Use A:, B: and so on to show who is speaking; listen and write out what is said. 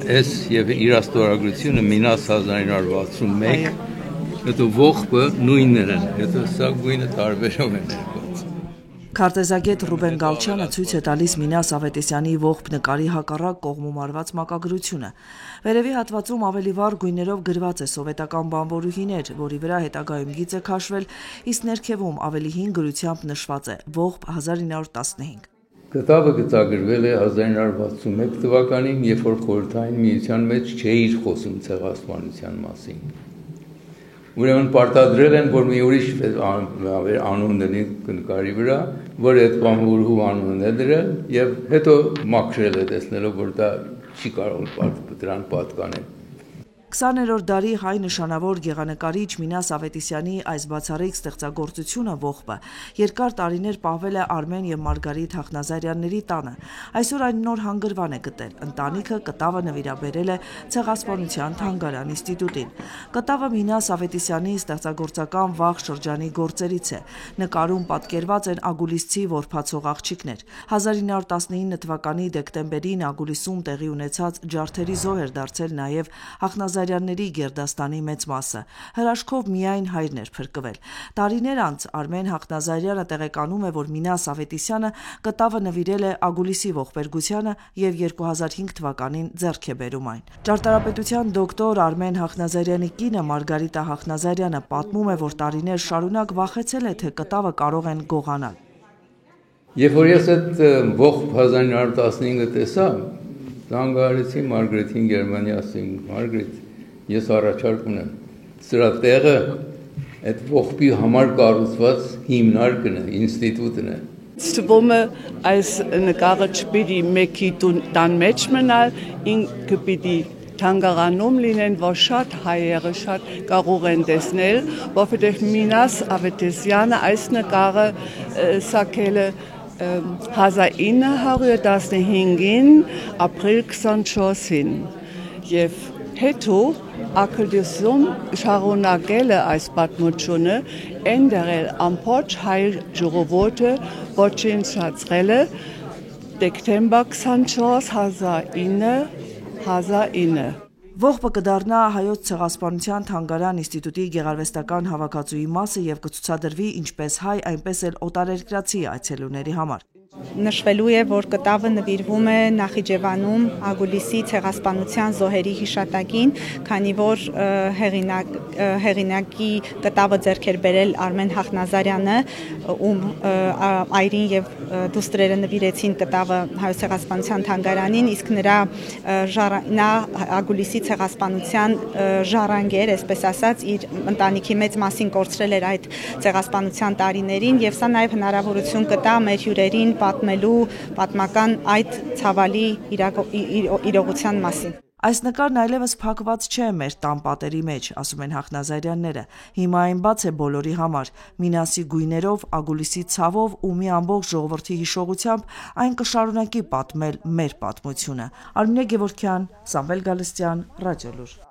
A: Ես եւ իր աստորագրությունը 1961 հետո ողբը նույնն են, հետո սա գույնը տարբերով են ներկված։
B: Քարտեզագետ Ռուբեն Գալչյանը ցույց է տալիս Մինաս Ավետիսյանի ողբ նկարի հակառակ կողմում արված մակագրությունը։ Վերևի հատվածում ավելի վառ գույներով գրված է սովետական բանվորուհիներ, որի վրա հետագայում գիծ է քաշվել, իսկ ներքևում ավելի հին գրությամբ նշված է ողբ 1915։
A: Կտավը գծագրվել է 1961 թվականին, երբ որ Խորհրդային Միության մեջ չէիր խոսում ցեղասպանության մասին։ Ուրեմն պարտադրել են, որ մի ուրիշ անուն դնի նկարի վրա, որ այդ բանվորուհու անունն է դրել եւ հետո մաքրել է, տեսնելով, որ դա չի կարող դրան պատկանել։
B: 20-րդ դարի հայ նշանավոր գեղանկարիչ Մինաս Ավետիսյանի այս բացառիկ ստեղծագործությունը ողբը երկար տարիներ պահվել է Արմեն եւ Մարգարիտ Հախնազարյանների տանը։ Այսօր այն նոր հանգրվան է գտել։ Ընտանիքը կտավը նվիրաբերել է Ցեղասպանության թանգարան ինստիտուտին։ Կտավը Մինաս Ավետիսյանի ստեղծագործական վաղ շրջանի գործերից է։ Նկարում պատկերված են ագուլիսցի որբացող աղջիկներ։ 1919 թվականի դեկտեմբերին Ագուլիսում տեղի ունեցած ջարդերի զոհ էր դարձել նաեւ Հախնազարյանների գերդաստանի մեծ մասը, հրաշքով միայն հայրն էր փրկվել։ Տարիներ անց Արմեն Հախնազարյանը տեղեկանում է, որ Մինաս Ավետիսյանը կտավը նվիրել է Ագուլիսի ողբերգությանը եւ 2005 թվականին ձեռք է բերում այն։ Ճարտարապետության դոկտոր Արմեն Հախնազարյանի կինը Մարգարիտա Հախնազարյանը պատմում է, որ տարիներ շարունակ վախեցել է, թե կտավը կարող են գողանալ։
A: Երբ որ ես այդ ողբ 1915-ը տեսա, զանգահարեցի Մարգարիտին Գերմանիա, ասին Մարգարիտ, ես առաջարկ ունեմ։ Սրա տեղը այդ ողբի համար կառուցված հիմնարկն է, ինստիտուտն է։
C: Թվում է այս նկարը չպիտի մեկի տան մեջ մնալ, ինքը պիտի թանգարանում լինեն, որ շատ հայերը շատ կարող են տեսնել, որովհետև Մինաս Ավետիսյանը այս նկարը սարքել է 1915-ին ապրիլ 24-ին եւ հետո ակրդիսում շարունակել է այս պատմությունը ընդերել ամբողջ հայ ժողովուրդը ոչնչացրել է դեկտեմբեր 24 1909
B: Ողբը կդառնա Հայոց ցեղասպանության թանգարան ինստիտուտի գեղարվեստական հավաքածուի մասը եւ կցուցադրվի ինչպես հայ, այնպես էլ օտարերկրացի այցելուների համար։
D: Նշվելու է, որ կտավը նվիրվում է Նախիջևանում Ագուլիսի ցեղասպանության զոհերի հիշատակին, քանի որ հեղինակի կտավը ձեռք էր բերել Արմեն Հախնազարյանը, ում այրին եւ դուստրերը նվիրեցին կտավը Հայոց ցեղասպանության թանգարանին, իսկ նա Ագուլիսի ցեղասպանության ժառանգեր, այսպես ասած, իր ընտանիքի մեծ մասին կորցրել էր այդ ցեղասպանության տարիներին եւ սա նաեւ հնարավորություն կտա մեր հյուրերին պատմելու պատմական այդ ցավալի իրողության մասին։
B: Այս նկարն այլևս փակված չէ մեր տան պատերի մեջ, ասում են Հախնազարյանները։ Հիմա այն բաց է բոլորի համար։ Մինասի գույներով, Ագուլիսի ցավով ու մի ամբողջ ժողովրդի հիշողությամբ այն կշարունակի պատմել մեր պատմությունը։ Արմինե Գևորգյան, Սամվել Գալստյան, Ռադիոլուր։